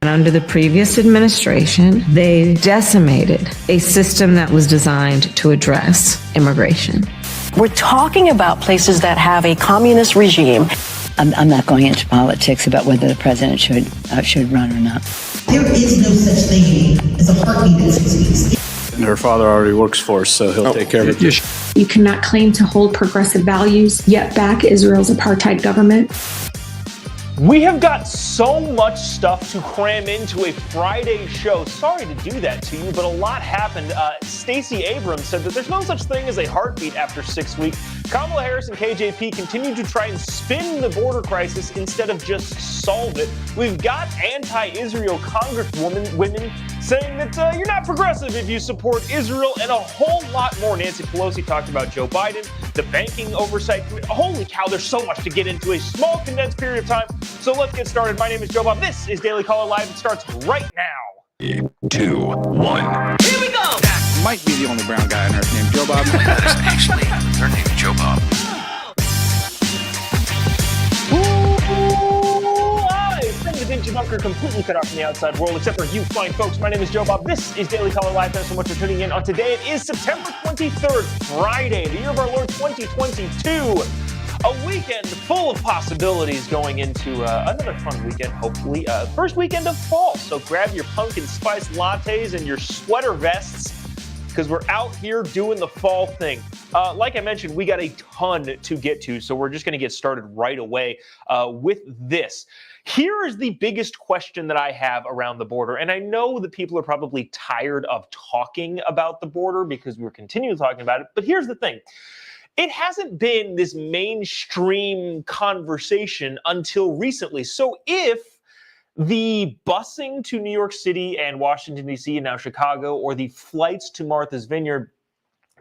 under the previous administration, they decimated a system that was designed to address immigration. We're talking about places that have a communist regime. I'm not going into politics about whether the president should run or not. There is no such thing as a heartbeat in 6 weeks. And her father already works for us, so he'll take care of it. You cannot claim to hold progressive values, yet back Israel's apartheid government. We have got so much stuff to cram into a Friday show. Sorry to do that to you, but a lot happened. Stacey Abrams said that there's no such thing as a heartbeat after 6 weeks. Kamala Harris and KJP continue to try and spin the border crisis instead of just solve it. We've got anti-Israel congresswomen saying that you're not progressive if you support Israel, and a whole lot more. Nancy Pelosi talked about Joe Biden, the banking oversight committee. Holy cow, there's so much to get into a small condensed period of time. So let's get started. My name is Jobob. This is Daily Caller Live. It starts right now. 3, 2, 1. Here we go. That might be the only brown guy on earth named Jobob. That is actually her name, Jobob. From the dingy bunker, completely cut off from the outside world, except for you fine folks. My name is Jobob. This is Daily Caller Live. Thanks so much for tuning in on today. It is September 23rd, Friday, the year of our Lord 2022. A weekend full of possibilities going into another fun weekend, hopefully. First weekend of fall, so grab your pumpkin spice lattes and your sweater vests, because we're out here doing the fall thing. Like I mentioned, we got a ton to get to, so we're just going to get started right away with this. Here is the biggest question that I have around the border, and I know that people are probably tired of talking about the border because we're continuing talking about it, but here's the thing. It hasn't been this mainstream conversation until recently. So if the busing to New York City and Washington, D.C., and now Chicago, or the flights to Martha's Vineyard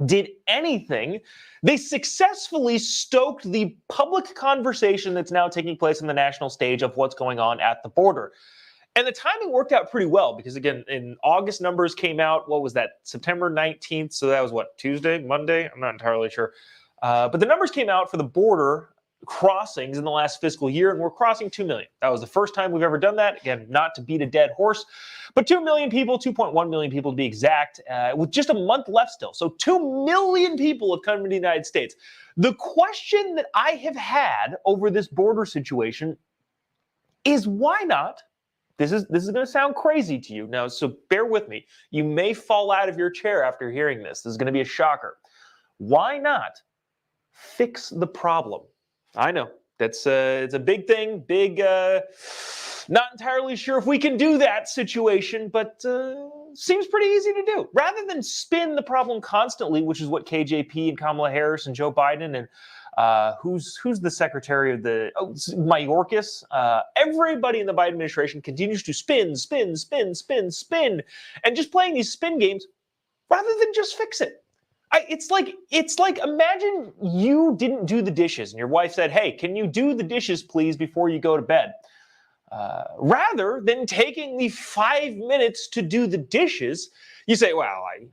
did anything, they successfully stoked the public conversation that's now taking place on the national stage of what's going on at the border. And the timing worked out pretty well because, again, in August numbers came out, what was that, September 19th? So that was what, Tuesday, Monday? I'm not entirely sure. But the numbers came out for the border crossings in the last fiscal year, and we're crossing 2 million. That was the first time we've ever done that. Again, not to beat a dead horse, but 2 million people, 2.1 million people to be exact, with just a month left still. So 2 million people have come to the United States. The question that I have had over this border situation is why not? This is going to sound crazy to you now, so bear with me. You may fall out of your chair after hearing this. This is going to be a shocker. Why not fix the problem? I know that's it's a big thing, not entirely sure if we can do that situation, but seems pretty easy to do. Rather than spin the problem constantly, which is what KJP and Kamala Harris and Joe Biden and who's the secretary of the Mayorkas, everybody in the Biden administration continues to spin, and just playing these spin games rather than just fix it. It's like imagine you didn't do the dishes and your wife said, "Hey, can you do the dishes, please, before you go to bed?" Rather than taking the 5 minutes to do the dishes, you say, "Well, I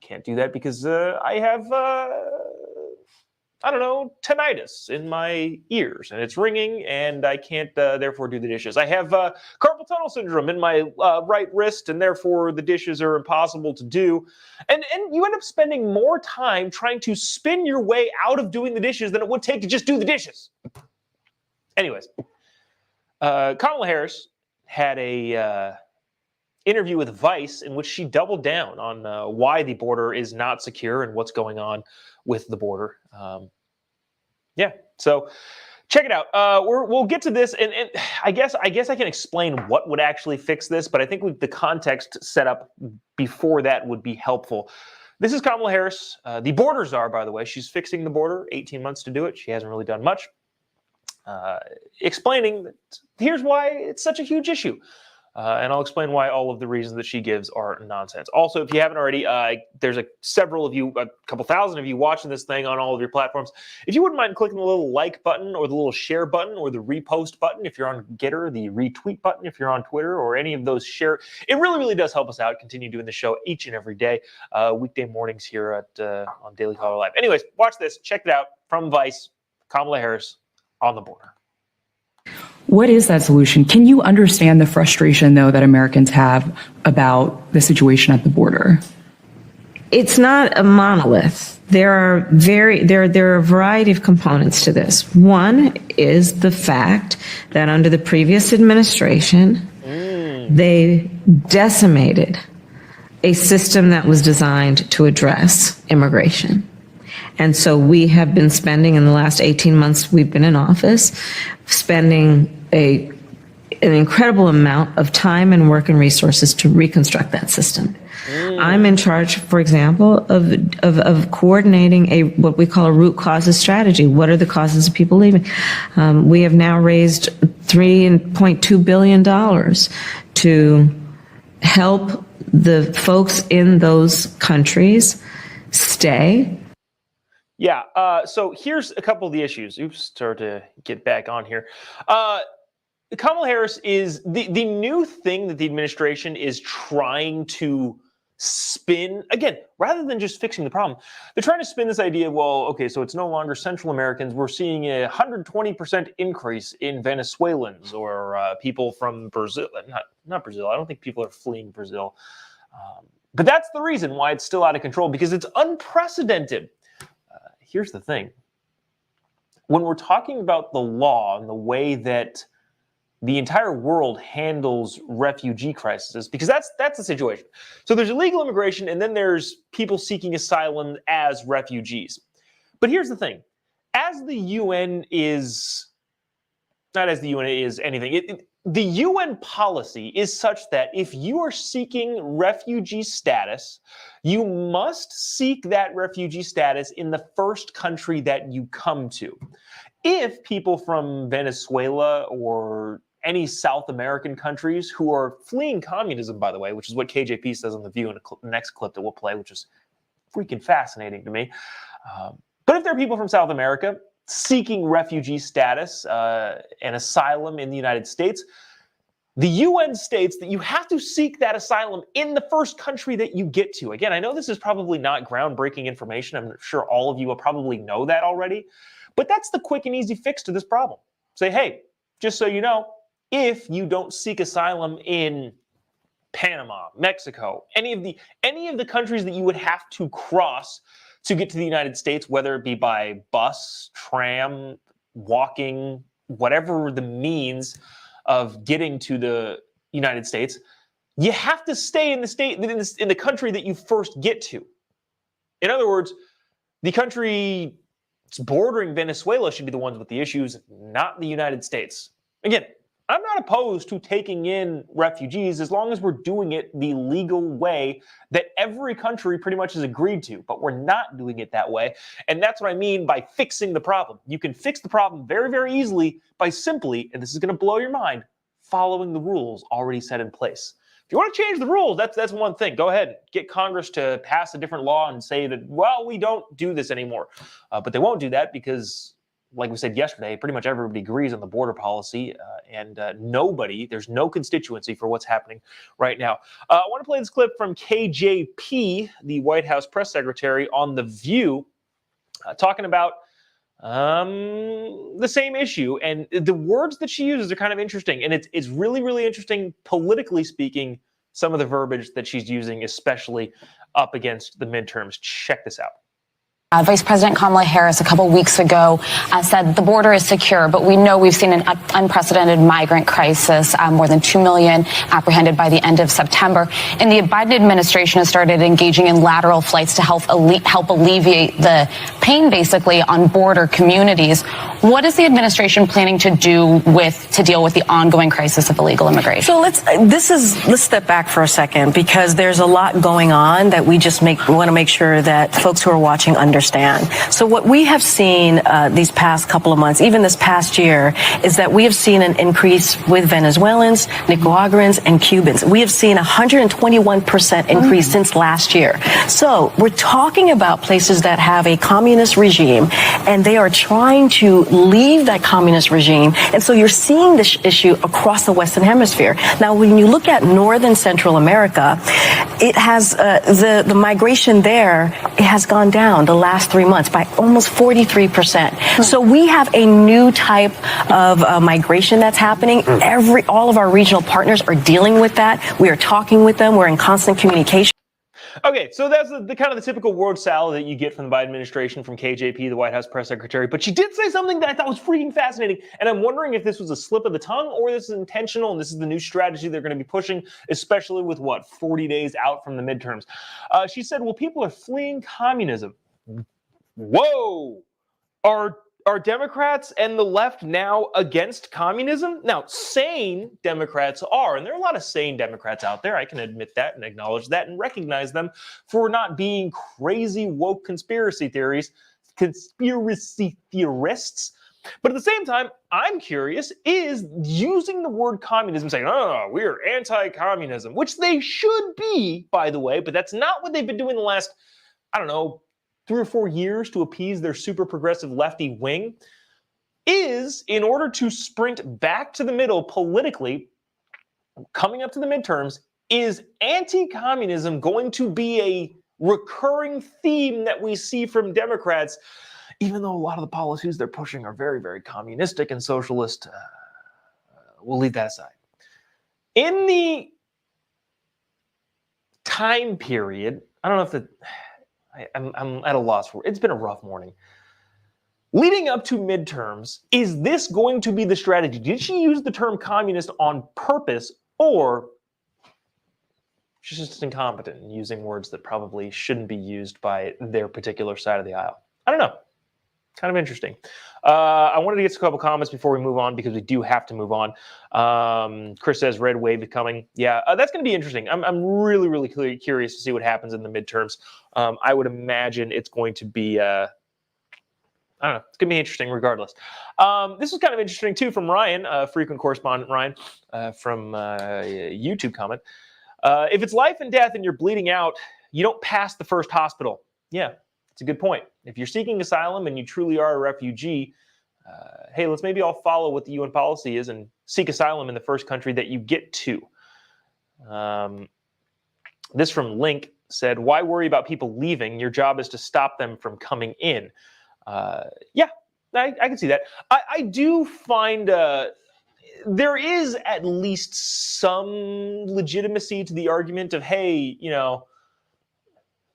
can't do that because I have, tinnitus in my ears and it's ringing and I can't therefore do the dishes. I have carpal tunnel syndrome in my right wrist and therefore the dishes are impossible to do." And you end up spending more time trying to spin your way out of doing the dishes than it would take to just do the dishes. Anyways, Kamala Harris had a interview with Vice in which she doubled down on why the border is not secure and what's going on with the border. So check it out. We'll get to this, and I guess I can explain what would actually fix this, but I think the context set up before that would be helpful. This is Kamala Harris, the border czar, by the way. She's fixing the border, 18 months to do it. She hasn't really done much. Explaining that here's why it's such a huge issue. And I'll explain why all of the reasons that she gives are nonsense. Also, if you haven't already, there's several of you, a couple thousand of you watching this thing on all of your platforms. If you wouldn't mind clicking the little like button or the little share button or the repost button if you're on Getter, the retweet button if you're on Twitter, or any of those share. It really, really does help us out. Continue doing the show each and every day, weekday mornings here on Daily Caller Live. Anyways, watch this. Check it out from Vice. Kamala Harris on the border. What is that solution? Can you understand the frustration, though, that Americans have about the situation at the border? It's not a monolith. There are a variety of components to this. One is the fact that under the previous administration, they decimated a system that was designed to address immigration. And so we have been spending, in the last 18 months we've been in office, spending an incredible amount of time and work and resources to reconstruct that system. I'm in charge, for example, of coordinating what we call a root causes strategy. What are the causes of people leaving? We have now raised $3.2 billion to help the folks in those countries stay. Yeah, so here's a couple of the issues. Oops, start to get back on here. Kamala Harris is the new thing that the administration is trying to spin. Again, rather than just fixing the problem, they're trying to spin this idea of, well, okay, so it's no longer Central Americans. We're seeing a 120% increase in Venezuelans or people from Brazil. Not Brazil. I don't think people are fleeing Brazil. But that's the reason why it's still out of control, because it's unprecedented. Here's the thing. When we're talking about the law and the way that the entire world handles refugee crises, because that's the situation. So there's illegal immigration, and then there's people seeking asylum as refugees. But here's the thing. As the UN is, not as the UN is anything, the UN policy is such that if you are seeking refugee status, you must seek that refugee status in the first country that you come to. If people from Venezuela or any South American countries who are fleeing communism, by the way, which is what KJP says on The View in the next clip that we'll play, which is freaking fascinating to me. But if there are people from South America seeking refugee status and asylum in the United States, the UN states that you have to seek that asylum in the first country that you get to. Again, I know this is probably not groundbreaking information. I'm sure all of you will probably know that already. But that's the quick and easy fix to this problem. Say, hey, just so you know, if you don't seek asylum in Panama, Mexico, any of the countries that you would have to cross to get to the United States, whether it be by bus, tram, walking, whatever the means of getting to the United States, you have to stay in the country that you first get to. In other words, the country bordering Venezuela should be the ones with the issues, not the United States. Again, I'm not opposed to taking in refugees as long as we're doing it the legal way that every country pretty much has agreed to, but we're not doing it that way. And that's what I mean by fixing the problem. You can fix the problem very, very easily by simply, and this is going to blow your mind, following the rules already set in place. If you want to change the rules, that's one thing. Go ahead, get Congress to pass a different law and say that, well, we don't do this anymore. But they won't do that because, like we said yesterday, pretty much everybody agrees on the border policy, and there's no constituency for what's happening right now. I want to play this clip from KJP, the White House press secretary, on The View, talking about the same issue. And the words that she uses are kind of interesting, and it's really, really interesting, politically speaking, some of the verbiage that she's using, especially up against the midterms. Check this out. Vice President Kamala Harris a couple weeks ago said the border is secure, but we know we've seen an unprecedented migrant crisis, more than 2 million apprehended by the end of September. And the Biden administration has started engaging in lateral flights to help alleviate the pain, basically, on border communities. What is the administration planning to do to deal with the ongoing crisis of illegal immigration? So let's step back for a second, because there's a lot going on that we just want to make sure that folks who are watching understand. So what we have seen these past couple of months, even this past year, is that we have seen an increase with Venezuelans, Nicaraguans, and Cubans. We have seen a 121% increase since last year. So we're talking about places that have a communist regime, and they are trying to leave that communist regime. And so you're seeing this issue across the Western Hemisphere. Now, when you look at North and Central America, it has the migration there, it has gone down. The last 3 months by almost 43%. So we have a new type of migration that's happening. All of our regional partners are dealing with that. We are talking with them. We're in constant communication. Okay, so that's the kind of the typical word salad that you get from the Biden administration, from KJP, the White House press secretary. But she did say something that I thought was freaking fascinating, and I'm wondering if this was a slip of the tongue or this is intentional, and this is the new strategy they're going to be pushing, especially with, 40 days out from the midterms. She said, well, people are fleeing communism. Whoa! Are Democrats and the left now against communism? Now, sane Democrats are, and there are a lot of sane Democrats out there. I can admit that and acknowledge that and recognize them for not being crazy woke conspiracy theorists. But at the same time, I'm curious, is using the word communism, saying, oh, we're anti-communism, which they should be, by the way, but that's not what they've been doing the last, 3 or 4 years to appease their super progressive lefty wing, is, in order to sprint back to the middle politically, coming up to the midterms, is anti-communism going to be a recurring theme that we see from Democrats, even though a lot of the policies they're pushing are very, very communistic and socialist? We'll leave that aside. In the time period, I don't know if I'm at a loss for it. It's been a rough morning. Leading up to midterms, is this going to be the strategy? Did she use the term communist on purpose, or she's just incompetent in using words that probably shouldn't be used by their particular side of the aisle? I don't know. Kind of interesting. I wanted to get to a couple comments before we move on, because we do have to move on. Chris says red wave is coming. Yeah, that's going to be interesting. I'm really, really curious to see what happens in the midterms. I would imagine it's going to be, I don't know, it's going to be interesting regardless. This is kind of interesting too from Ryan, frequent correspondent Ryan, from YouTube comment. If it's life and death and you're bleeding out, you don't pass the first hospital. Yeah. It's a good point. If you're seeking asylum and you truly are a refugee, hey, let's maybe all follow what the UN policy is and seek asylum in the first country that you get to. This from Link said, why worry about people leaving? Your job is to stop them from coming in. Yeah, I can see that. I do find there is at least some legitimacy to the argument of, hey,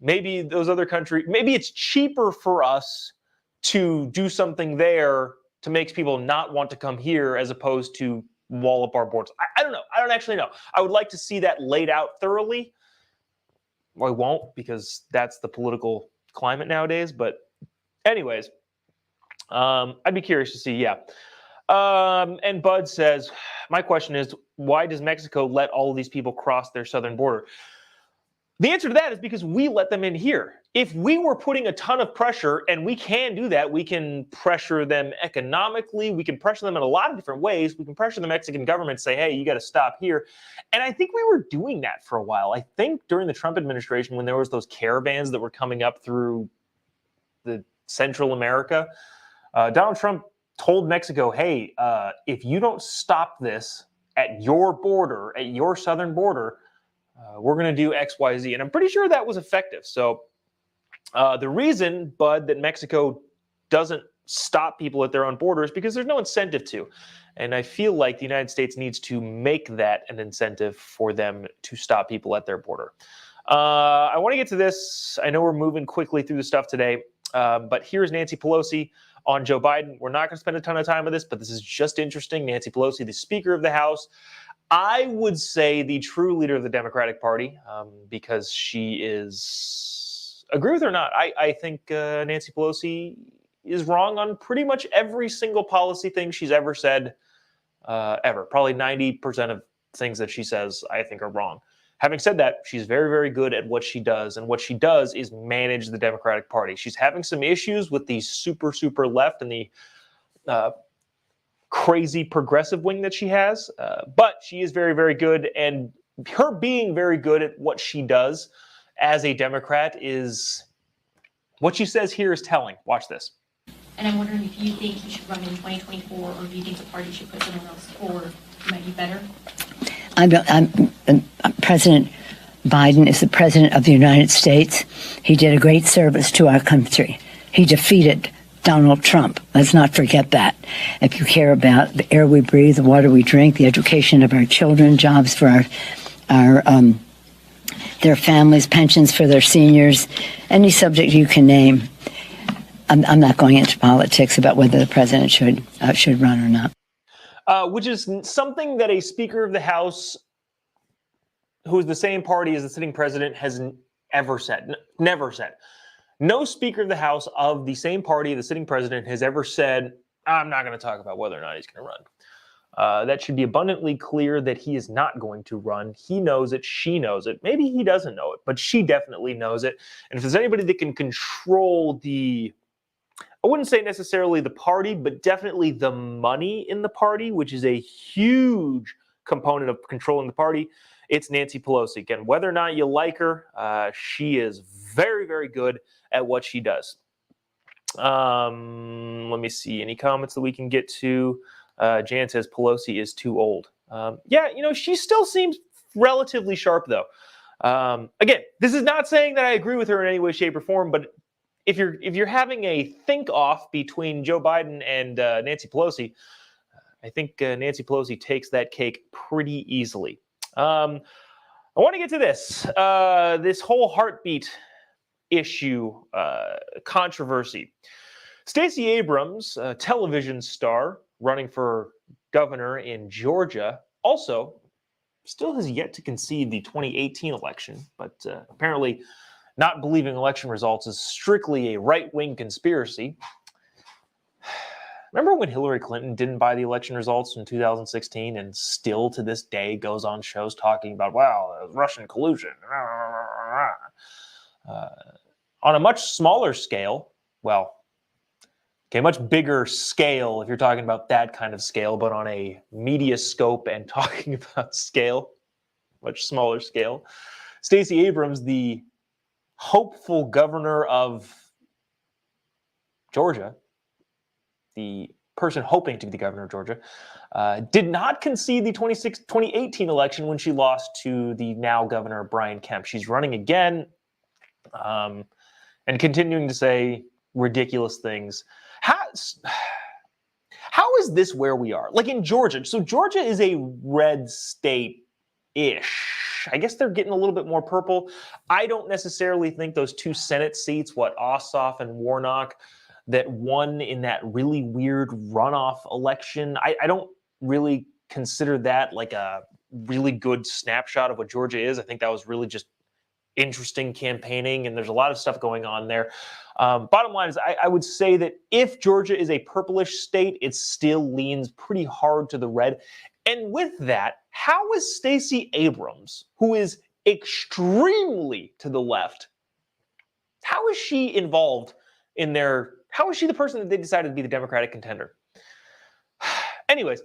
maybe those other countries, maybe it's cheaper for us to do something there to make people not want to come here as opposed to wall up our borders. I don't know. I don't actually know. I would like to see that laid out thoroughly. Well, I won't, because that's the political climate nowadays. But anyways, I'd be curious to see, yeah. And Bud says, my question is, why does Mexico let all of these people cross their southern border? The answer to that is because we let them in here. If we were putting a ton of pressure, and we can do that, we can pressure them economically, we can pressure them in a lot of different ways. We can pressure the Mexican government, say, hey, you got to stop here. And I think we were doing that for a while. I think during the Trump administration, when there was those caravans that were coming up through the Central America, Donald Trump told Mexico, hey, if you don't stop this at your border, at your southern border, we're going to do X, Y, Z. And I'm pretty sure that was effective. So the reason, Bud, that Mexico doesn't stop people at their own borders, because there's no incentive to. And I feel like the United States needs to make that an incentive for them to stop people at their border. I want to get to this. I know we're moving quickly through the stuff today, but here's Nancy Pelosi on Joe Biden. We're not going to spend a ton of time with this, but this is just interesting. Nancy Pelosi, the Speaker of the House, I would say the true leader of the Democratic Party, because she is, agree with her or not, I think Nancy Pelosi is wrong on pretty much every single policy thing she's ever said, ever. Probably 90% of things that she says, I think, are wrong. Having said that, she's very, very good at what she does, and what she does is manage the Democratic Party. She's having some issues with the super, super left and the crazy progressive wing that she has, but she is very, very good, and her being very good at what she does as a Democrat is, what she says here is telling. Watch this. And I'm wondering if you think you should run in 2024, or if you think the party should put someone else forward who might be better? President Biden is the president of the United States. He did a great service to our country. He defeated Donald Trump. Let's not forget that. If you care about the air we breathe, the water we drink, the education of our children, jobs for their families, pensions for their seniors, any subject you can name, I'm not going into politics about whether the president should run or not. Which is something that a Speaker of the House who is the same party as the sitting president has ever said. Never said. No Speaker of the House of the same party as the sitting president has ever said, I'm not going to talk about whether or not he's going to run. That should be abundantly clear that he is not going to run. He knows it. She knows it. Maybe he doesn't know it, but she definitely knows it. And if there's anybody that can control I wouldn't say necessarily the party, but definitely the money in the party, which is a huge component of controlling the party, it's Nancy Pelosi. Again, whether or not you like her, she is very, very good at what she does. Let me see. Any comments that we can get to? Jan says Pelosi is too old. Yeah, she still seems relatively sharp, though. Again, this is not saying that I agree with her in any way, shape, or form, but if you're having a think-off between Joe Biden and Nancy Pelosi, I think Nancy Pelosi takes that cake pretty easily. I want to get to this whole heartbeat issue, controversy. Stacey Abrams, a television star running for governor in Georgia, also still has yet to concede the 2018 election, but apparently not believing election results is strictly a right-wing conspiracy. Remember when Hillary Clinton didn't buy the election results in 2016 and still to this day goes on shows talking about, wow, Russian collusion. On a much smaller scale, much bigger scale if you're talking about that kind of scale, but on a media scope and talking about scale, much smaller scale, Stacey Abrams, the hopeful governor of Georgia, the person hoping to be the governor of Georgia, did not concede the 2018 election when she lost to the now governor, Brian Kemp. She's running again and continuing to say ridiculous things. How is this where we are? Like in Georgia. So Georgia is a red state-ish. I guess they're getting a little bit more purple. I don't necessarily think those two Senate seats, Ossoff and Warnock, that won in that really weird runoff election, I don't really consider that like a really good snapshot of what Georgia is. I think that was really just interesting campaigning, and there's a lot of stuff going on there. Bottom line is I would say that if Georgia is a purplish state, it still leans pretty hard to the red. And with that, how is Stacey Abrams, who is extremely to the left, how is she involved in how is she the person that they decided to be the Democratic contender? Anyways,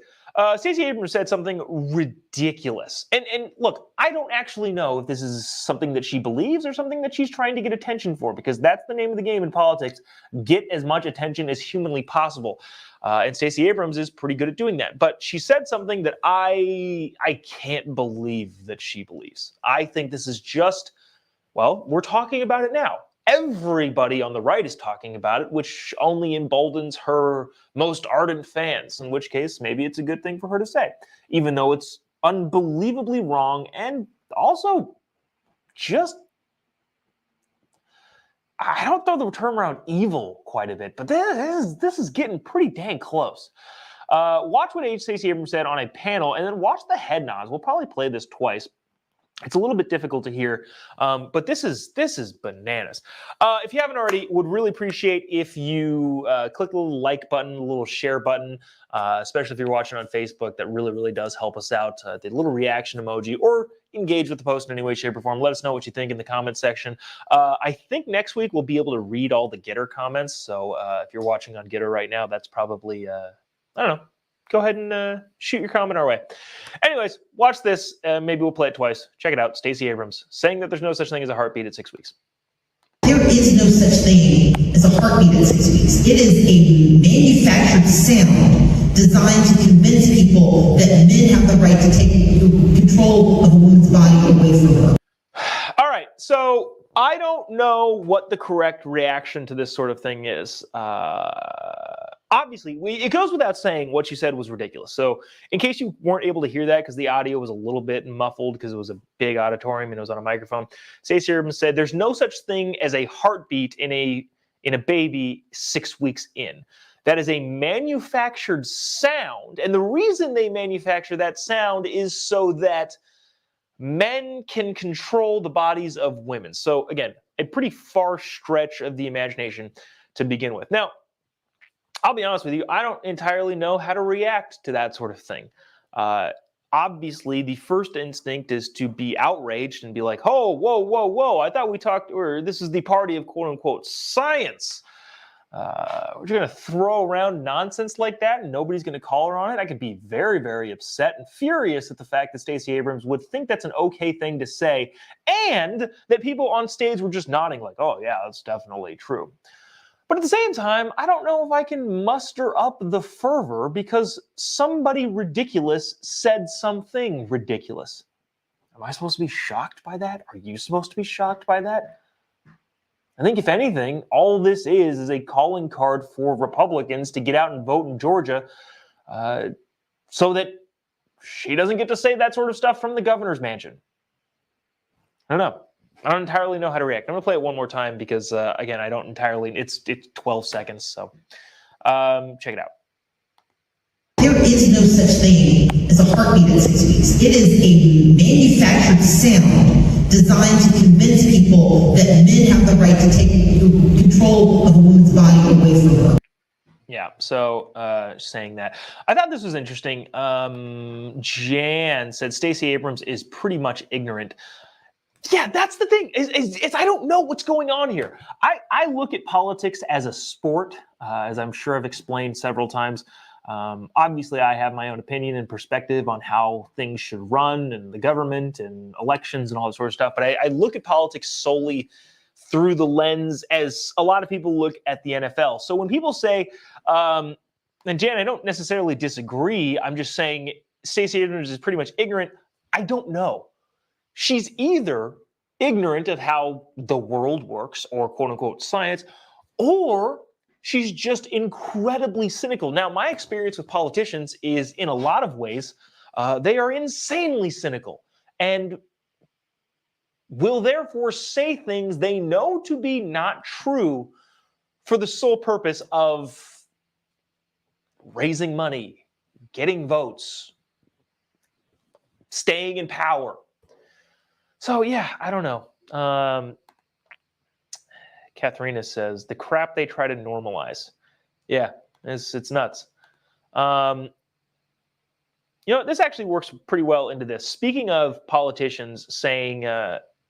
Stacey Abrams said something ridiculous. And look, I don't actually know if this is something that she believes or something that she's trying to get attention for, because that's the name of the game in politics. Get as much attention as humanly possible. And Stacey Abrams is pretty good at doing that. But she said something that I can't believe that she believes. I think this is just, we're talking about it now. Everybody on the right is talking about it, which only emboldens her most ardent fans, in which case maybe it's a good thing for her to say, even though it's unbelievably wrong and also just, I don't throw the term around evil quite a bit, but this is getting pretty dang close. Watch what Stacey Abrams said on a panel, and then watch the head nods. We'll probably play this twice. It's a little bit difficult to hear, but this is bananas. If you haven't already, would really appreciate if you click the little like button, the little share button, especially if you're watching on Facebook. That really, really does help us out. The little reaction emoji, or engage with the post in any way, shape, or form. Let us know what you think in the comment section. I think next week we'll be able to read all the Getter comments. So if you're watching on Getter right now, that's probably, I don't know. Go ahead and shoot your comment our way. Anyways, watch this. Maybe we'll play it twice. Check it out. Stacey Abrams saying that there's no such thing as a heartbeat at 6 weeks. There is no such thing as a heartbeat at 6 weeks. It is a manufactured sound designed to convince people that men have the right to take control of a woman's body away from her. All right. so I don't know what the correct reaction to this sort of thing is. Obviously, it goes without saying what she said was ridiculous. So in case you weren't able to hear that because the audio was a little bit muffled because it was a big auditorium and it was on a microphone, Stacey Abrams said there's no such thing as a heartbeat in a baby 6 weeks in. That is a manufactured sound. And the reason they manufacture that sound is so that men can control the bodies of women. So again, a pretty far stretch of the imagination to begin with. Now, I'll be honest with you, I don't entirely know how to react to that sort of thing. Obviously, the first instinct is to be outraged and be like, oh, whoa, whoa, whoa, I thought we talked, or this is the party of quote unquote science. We're just going to throw around nonsense like that and nobody's going to call her on it. I could be very, very upset and furious at the fact that Stacey Abrams would think that's an okay thing to say and that people on stage were just nodding like, oh, yeah, that's definitely true. But at the same time, I don't know if I can muster up the fervor because somebody ridiculous said something ridiculous. Am I supposed to be shocked by that? Are you supposed to be shocked by that? I think if anything, all this is a calling card for Republicans to get out and vote in Georgia so that she doesn't get to say that sort of stuff from the governor's mansion. I don't know. I don't entirely know how to react. I'm going to play it one more time because, again, I don't entirely... It's 12 seconds, so check it out. There is no such thing as a heartbeat at 6 weeks. It is a manufactured sound designed to convince people that men have the right to take control of a woman's body away from her. Yeah, so saying that. I thought this was interesting. Jan said Stacey Abrams is pretty much ignorant. Yeah, that's the thing. Is I don't know what's going on here. I look at politics as a sport, as I'm sure I've explained several times. Obviously, I have my own opinion and perspective on how things should run and the government and elections and all that sort of stuff. But I look at politics solely through the lens as a lot of people look at the NFL. So when people say, and Jan, I don't necessarily disagree. I'm just saying Stacey Abrams is pretty much ignorant. I don't know. She's either ignorant of how the world works or quote unquote science, or she's just incredibly cynical. Now, my experience with politicians is in a lot of ways, they are insanely cynical and will therefore say things they know to be not true for the sole purpose of raising money, getting votes, staying in power. So, yeah, I don't know. Katharina says, the crap they try to normalize. Yeah, it's nuts. You know, this actually works pretty well into this. Speaking of politicians saying,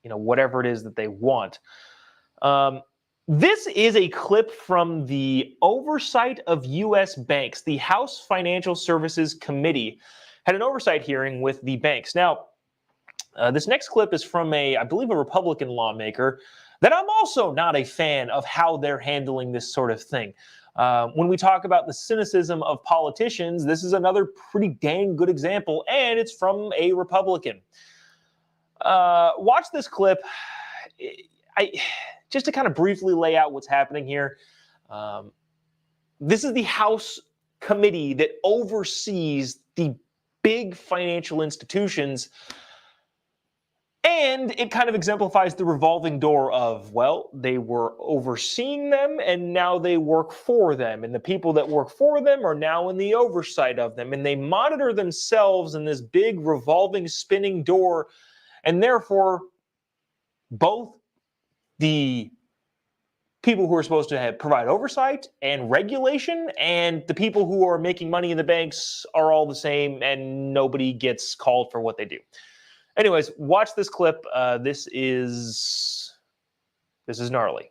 whatever it is that they want. This is a clip from the Oversight of U.S. Banks. The House Financial Services Committee had an oversight hearing with the banks. Now, this next clip is from I believe a Republican lawmaker that I'm also not a fan of how they're handling this sort of thing. When we talk about the cynicism of politicians, this is another pretty dang good example, and it's from a Republican. Watch this clip. Just to kind of briefly lay out what's happening here. This is the House committee that oversees the big financial institutions. And it kind of exemplifies the revolving door of, well, they were overseeing them and now they work for them. And the people that work for them are now in the oversight of them. And they monitor themselves in this big revolving spinning door. And therefore, both the people who are supposed to provide oversight and regulation and the people who are making money in the banks are all the same and nobody gets called for what they do. Anyways, watch this clip. This is gnarly.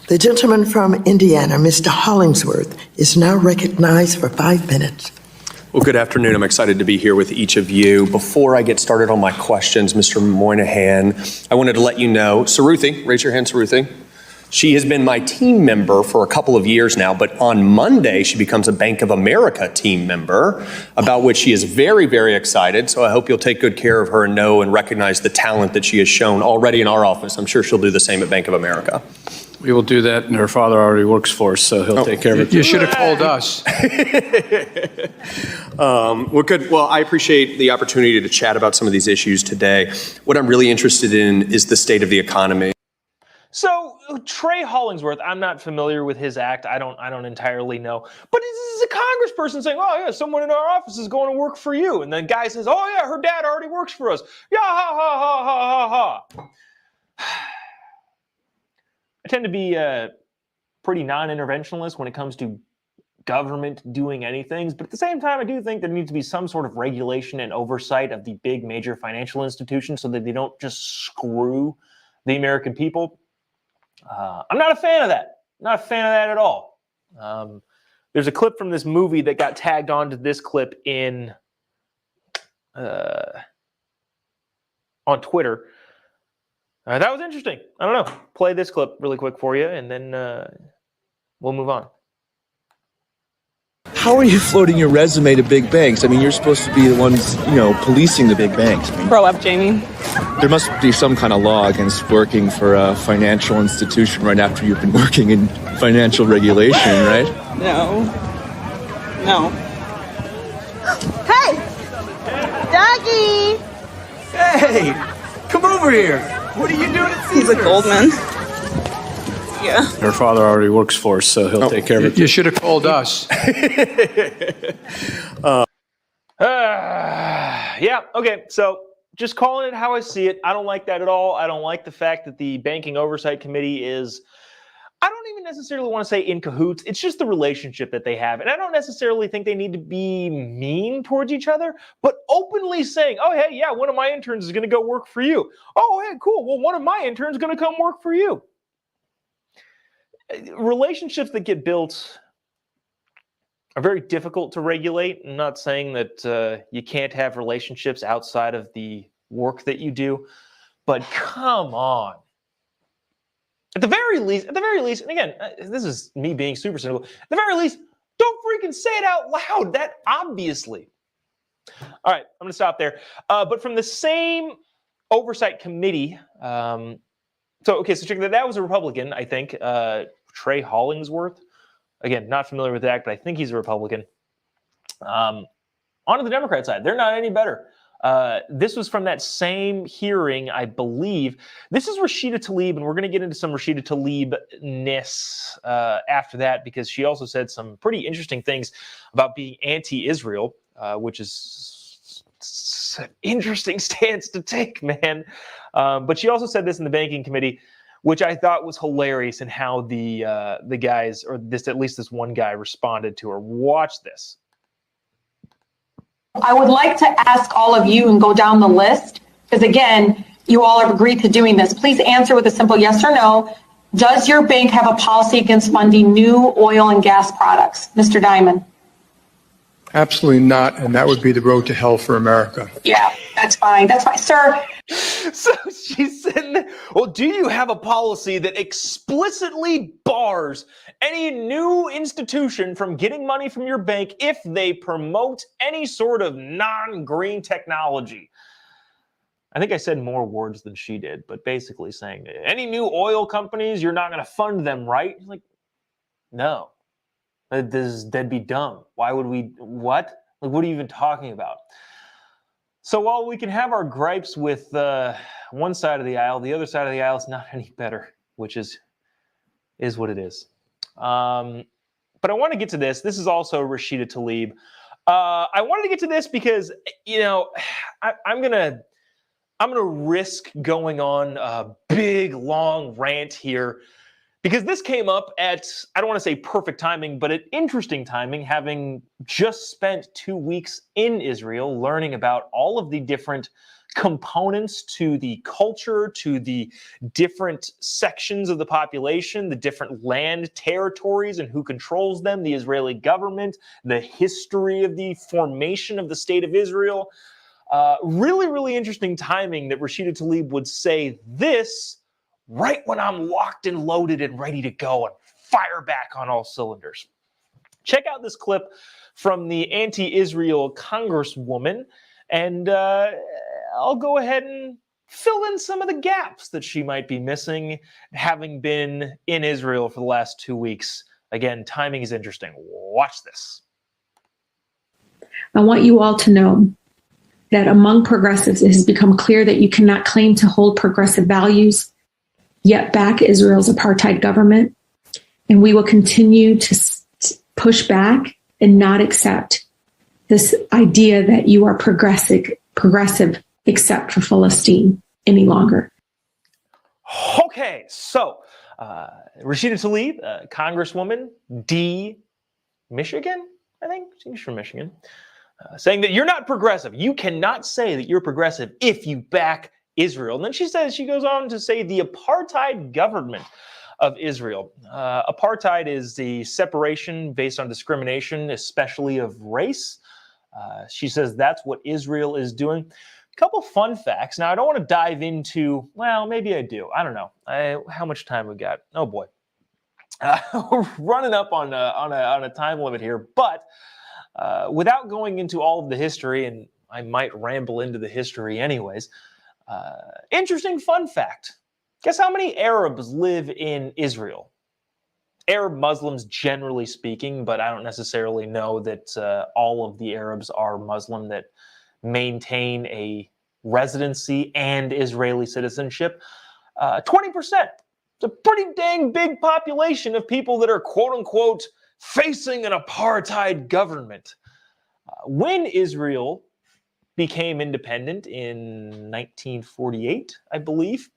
The gentleman from Indiana, Mr. Hollingsworth, is now recognized for 5 minutes. Well, good afternoon. I'm excited to be here with each of you. Before I get started on my questions, Mr. Moynihan, I wanted to let you know, Saruthi, raise your hand, Saruthi. She has been my team member for a couple of years now, but on Monday, she becomes a Bank of America team member, about which she is very, very excited. So I hope you'll take good care of her and know and recognize the talent that she has shown already in our office. I'm sure she'll do the same at Bank of America. We will do that, and her father already works for us, so he'll take care of it. You should have told us. Well, good. Well, I appreciate the opportunity to chat about some of these issues today. What I'm really interested in is the state of the economy. So Trey Hollingsworth, I'm not familiar with his act. I don't entirely know. But this is a congressperson saying, "Oh yeah, someone in our office is going to work for you," and the guy says, "Oh yeah, her dad already works for us." Yeah, ha ha ha ha ha ha. I tend to be pretty non-interventionalist when it comes to government doing anything, but at the same time, I do think there needs to be some sort of regulation and oversight of the big major financial institutions so that they don't just screw the American people. I'm not a fan of that. Not a fan of that at all. There's a clip from this movie that got tagged onto this clip on Twitter. That was interesting. I don't know. Play this clip really quick for you, and then we'll move on. How are you floating your resume to big banks? I mean, you're supposed to be the ones, policing the big banks. I mean, grow up, Jamie. there must be some kind of law against working for a financial institution right after you've been working in financial regulation, right? No. Hey! Doggy! Hey! Come over here! What are you doing at Caesars? He's a Goldman. Yeah. Her father already works for us, so he'll take care of it. You should have told us. Yeah, okay, so just calling it how I see it. I don't like that at all. I don't like the fact that the Banking Oversight Committee is, I don't even necessarily want to say in cahoots. It's just the relationship that they have. And I don't necessarily think they need to be mean towards each other, but openly saying, oh, hey, yeah, one of my interns is going to go work for you. Oh, hey, cool. Well, one of my interns is going to come work for you. Relationships that get built are very difficult to regulate. I'm not saying that you can't have relationships outside of the work that you do, but come on. At the very least, and again, this is me being super cynical, at the very least, don't freaking say it out loud, that obviously. All right, I'm going to stop there. But from the same oversight committee, so check that. That was a Republican, I think, Trey Hollingsworth. Again, not familiar with that, but I think he's a Republican. On to the Democrat side. They're not any better. This was from that same hearing, I believe. This is Rashida Tlaib, and we're going to get into some Rashida Tlaib-ness after that, because she also said some pretty interesting things about being anti-Israel, which is an interesting stance to take, man. But she also said this in the Banking Committee, which I thought was hilarious in how the guys, or at least this one guy, responded to her. Watch this. I would like to ask all of you and go down the list, because again, you all have agreed to doing this. Please answer with a simple yes or no. Does your bank have a policy against funding new oil and gas products? Mr. Diamond. Absolutely not, and that would be the road to hell for America. Yeah, that's fine. That's fine, sir. So she said, well, do you have a policy that explicitly bars any new institution from getting money from your bank if they promote any sort of non-green technology? I think I said more words than she did, but basically saying, any new oil companies, you're not going to fund them, right? Like, no. That'd be dumb. Why would we, what? Like, what are you even talking about? So while we can have our gripes with one side of the aisle, the other side of the aisle is not any better, which is what it is. But I want to get to this. This is also Rashida Tlaib. I wanted to get to this because, I'm gonna risk going on a big, long rant here, because this came up at, I don't want to say perfect timing, but at interesting timing, having just spent 2 weeks in Israel learning about all of the different components to the culture, to the different sections of the population, the different land territories and who controls them, the Israeli government, the history of the formation of the state of Israel. Really, really interesting timing that Rashida Tlaib would say this right when I'm locked and loaded and ready to go and fire back on all cylinders. Check out this clip from the anti-Israel congresswoman, and I'll go ahead and fill in some of the gaps that she might be missing, having been in Israel for the last 2 weeks. Again, timing is interesting. Watch this. I want you all to know that among progressives, it has become clear that you cannot claim to hold progressive values, yet back Israel's apartheid government. And we will continue to push back and not accept this idea that you are progressive except for Palestine any longer. Okay, so Rashida Tlaib, Congresswoman, D. Michigan, I think she's from Michigan, saying that you're not progressive. You cannot say that you're progressive if you back Israel. And then she goes on to say the apartheid government of Israel. Apartheid is the separation based on discrimination, especially of race. She says that's what Israel is doing. A couple fun facts. Now, I don't want to dive into, well, maybe I do. I don't know. How much time we got? Oh, boy. We're running up on a time limit here. But without going into all of the history, and I might ramble into the history anyways, interesting fun fact. Guess how many Arabs live in Israel? Arab Muslims, generally speaking, but I don't necessarily know that all of the Arabs are Muslim that maintain a residency and Israeli citizenship. 20%. It's a pretty dang big population of people that are, quote unquote, facing an apartheid government. When Israel became independent in 1948, I believe,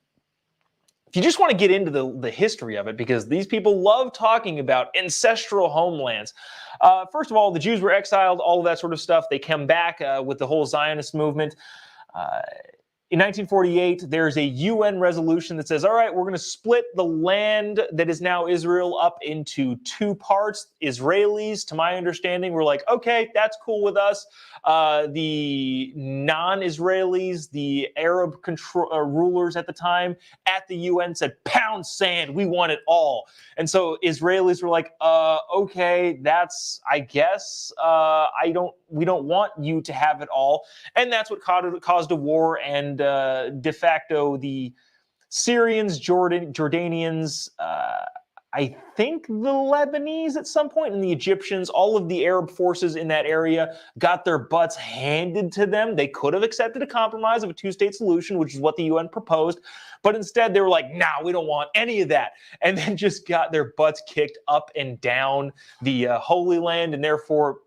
if you just want to get into the history of it, because these people love talking about ancestral homelands. First of all, the Jews were exiled, all of that sort of stuff. They come back with the whole Zionist movement. In 1948, there's a UN resolution that says, all right, we're going to split the land that is now Israel up into two parts. Israelis, to my understanding, were like, okay, that's cool with us. The non-Israelis, the Arab rulers at the time at the UN said, pound sand, we want it all. And so Israelis were like, okay, that's, I guess, we don't want you to have it all. And that's what caused a war, and de facto the Syrians, Jordanians, I think the Lebanese at some point, and the Egyptians, all of the Arab forces in that area got their butts handed to them. They could have accepted a compromise of a two-state solution, which is what the UN proposed, but instead they were like, nah, we don't want any of that, and then just got their butts kicked up and down the Holy Land, and therefore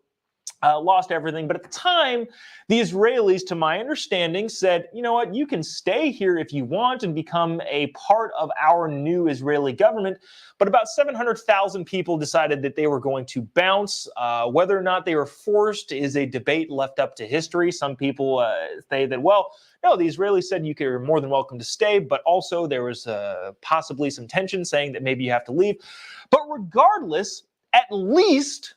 lost everything. But at the time, the Israelis, to my understanding, said, you know what, you can stay here if you want and become a part of our new Israeli government. But about 700,000 people decided that they were going to bounce. Whether or not they were forced is a debate left up to history. Some people say that, well, no, the Israelis said you're more than welcome to stay, but also there was possibly some tension saying that maybe you have to leave. But regardless, at least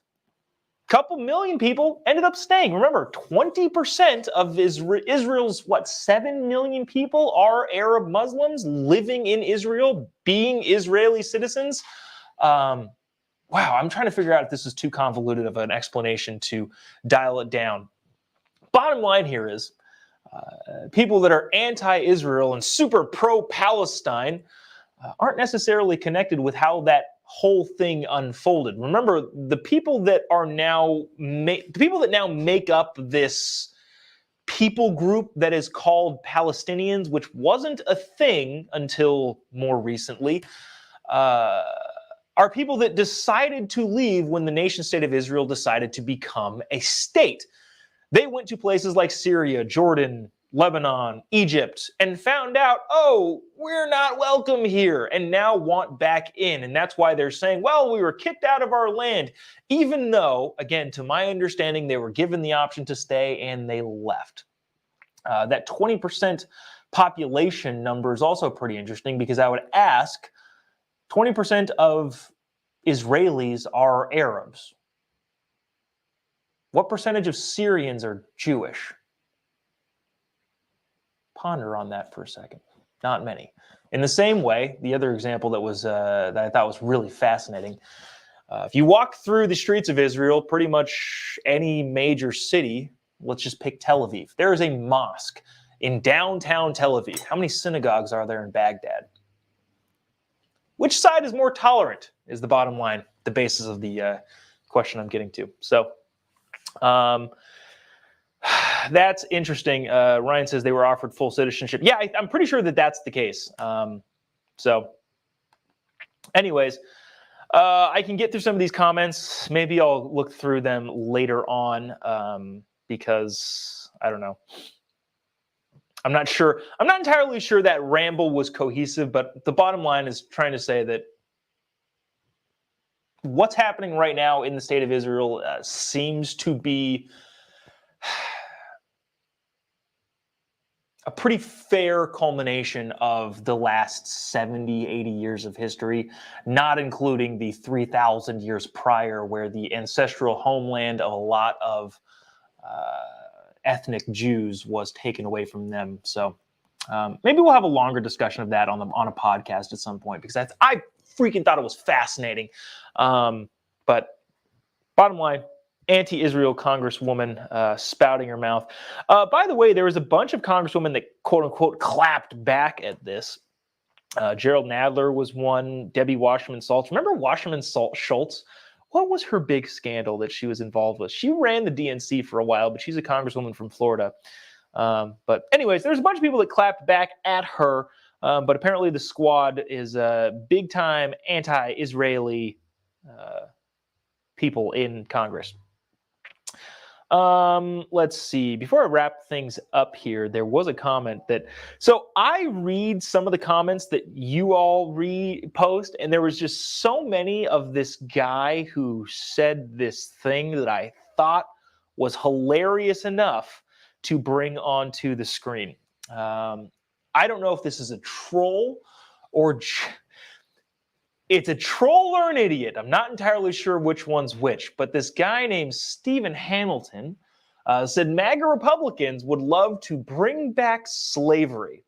couple million people ended up staying. Remember, 20% of Israel's, 7 million people are Arab Muslims living in Israel, being Israeli citizens. Wow, I'm trying to figure out if this is too convoluted of an explanation to dial it down. Bottom line here is, people that are anti-Israel and super pro-Palestine aren't necessarily connected with how that whole thing unfolded. Remember, the people that are now make up this people group that is called Palestinians, which wasn't a thing until more recently, are people that decided to leave when the nation state of Israel decided to become a state. They went to places like Syria, Jordan, Lebanon, Egypt, and found out, oh, we're not welcome here, and now want back in. And that's why they're saying, well, we were kicked out of our land, even though, again, to my understanding, they were given the option to stay and they left. That 20% population number is also pretty interesting, because I would ask, 20% of Israelis are Arabs. What percentage of Syrians are Jewish? Ponder on that for a second. Not many. In the same way, the other example that was that I thought was really fascinating, if you walk through the streets of Israel, pretty much any major city, let's just pick Tel Aviv. There is a mosque in downtown Tel Aviv. How many synagogues are there in Baghdad? Which side is more tolerant is the bottom line, the basis of the question I'm getting to. So that's interesting. Ryan says they were offered full citizenship. Yeah, I'm pretty sure that that's the case. So anyways, I can get through some of these comments. Maybe I'll look through them later on because I don't know. I'm not sure. I'm not entirely sure that ramble was cohesive, but the bottom line is trying to say that what's happening right now in the state of Israel seems to be a pretty fair culmination of the last 70, 80 years of history, not including the 3,000 years prior where the ancestral homeland of a lot of ethnic Jews was taken away from them. So maybe we'll have a longer discussion of that on a podcast at some point, because I freaking thought it was fascinating. But bottom line, anti-Israel congresswoman spouting her mouth. By the way, there was a bunch of congresswomen that quote-unquote clapped back at this. Gerald Nadler was one. Debbie Wasserman Schultz. Remember Wasserman Schultz? What was her big scandal that she was involved with? She ran the DNC for a while, but she's a congresswoman from Florida. But anyways, there's a bunch of people that clapped back at her, but apparently the squad is big-time anti-Israeli people in Congress. Let's see. Before I wrap things up here, there was a comment that, so I read some of the comments that you all repost, and there was just so many of this guy who said this thing that I thought was hilarious enough to bring onto the screen. I don't know if this is a troll or it's a troll or an idiot. I'm not entirely sure which one's which, but this guy named Stephen Hamilton said MAGA Republicans would love to bring back slavery.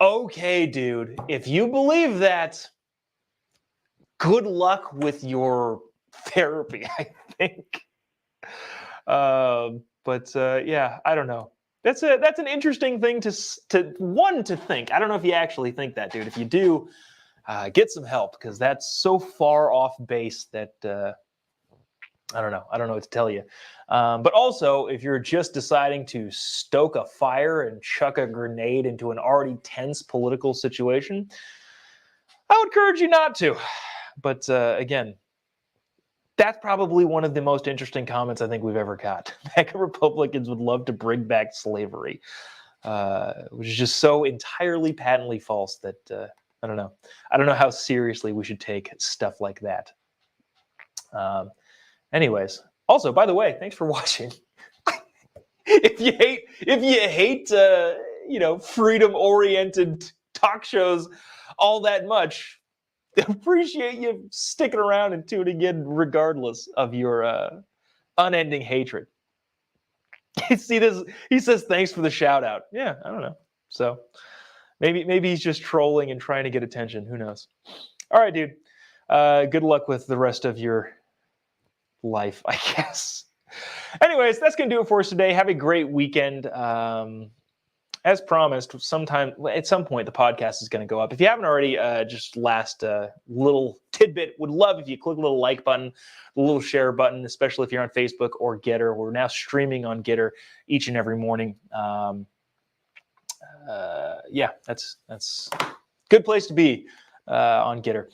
Okay, dude, if you believe that, good luck with your therapy, I think. Yeah, I don't know. That's an interesting thing to think. I don't know if you actually think that, dude. If you do, get some help, because that's so far off base that I don't know what to tell you. But also, if you're just deciding to stoke a fire and chuck a grenade into an already tense political situation, I would encourage you not to. But again, that's probably one of the most interesting comments I think we've ever got. MAGA Republicans would love to bring back slavery, which is just so entirely patently false that I don't know. I don't know how seriously we should take stuff like that. Anyways, also, by the way, thanks for watching. If you hate freedom-oriented talk shows all that much, appreciate you sticking around and tuning in regardless of your unending hatred. See this? He says thanks for the shout out. Yeah, I don't know. So maybe he's just trolling and trying to get attention. Who knows? All right, dude. Good luck with the rest of your life, I guess. Anyways, that's going to do it for us today. Have a great weekend. As promised, at some point, the podcast is going to go up. If you haven't already, just last little tidbit, would love if you click the little like button, the little share button, especially if you're on Facebook or Getter. We're now streaming on Getter each and every morning. Yeah, that's a good place to be on Getter.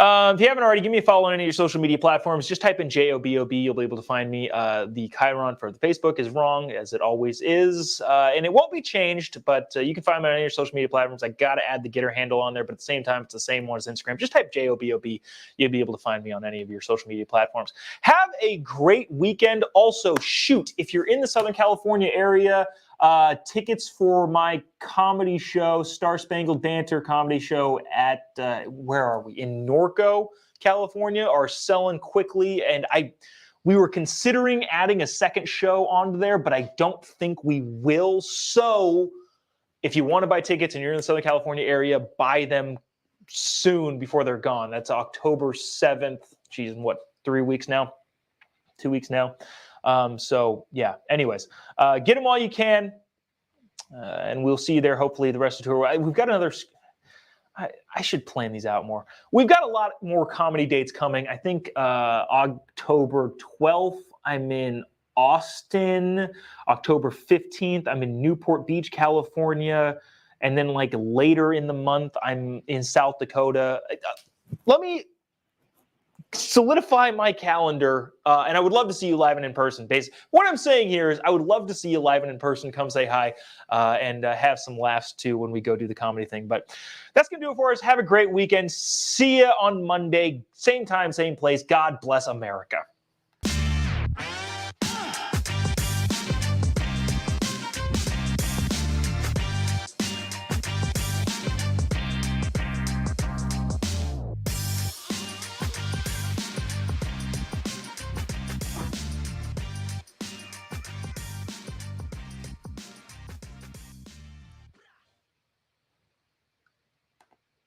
If you haven't already, give me a follow on any of your social media platforms. Just type in JOBOB. You'll be able to find me. The Chiron for the Facebook is wrong, as it always is. And it won't be changed, but you can find me on any of your social media platforms. I got to add the Getter handle on there, but at the same time, it's the same one as Instagram. Just type JOBOB. You'll be able to find me on any of your social media platforms. Have a great weekend. Also, shoot, if you're in the Southern California area, tickets for my comedy show, Star Spangled Banter comedy show at, where are we? In Norco, California, are selling quickly. And we were considering adding a second show onto there, but I don't think we will. So If you want to buy tickets and you're in the Southern California area, buy them soon before they're gone. That's October 7th. Geez, what, 3 weeks now? 2 weeks now. So, yeah, anyways, get them while you can, and we'll see you there hopefully the rest of the tour. We've got another... I should plan these out more. We've got a lot more comedy dates coming. I think October 12th, I'm in Austin. October 15th, I'm in Newport Beach, California. And then like later in the month, I'm in South Dakota. Let me solidify my calendar, and I would love to see you live and in person. Basically, what I'm saying here is I would love to see you live and in person. Come say hi and have some laughs too when we go do the comedy thing. But that's going to do it for us. Have a great weekend. See you on Monday. Same time, same place. God bless America.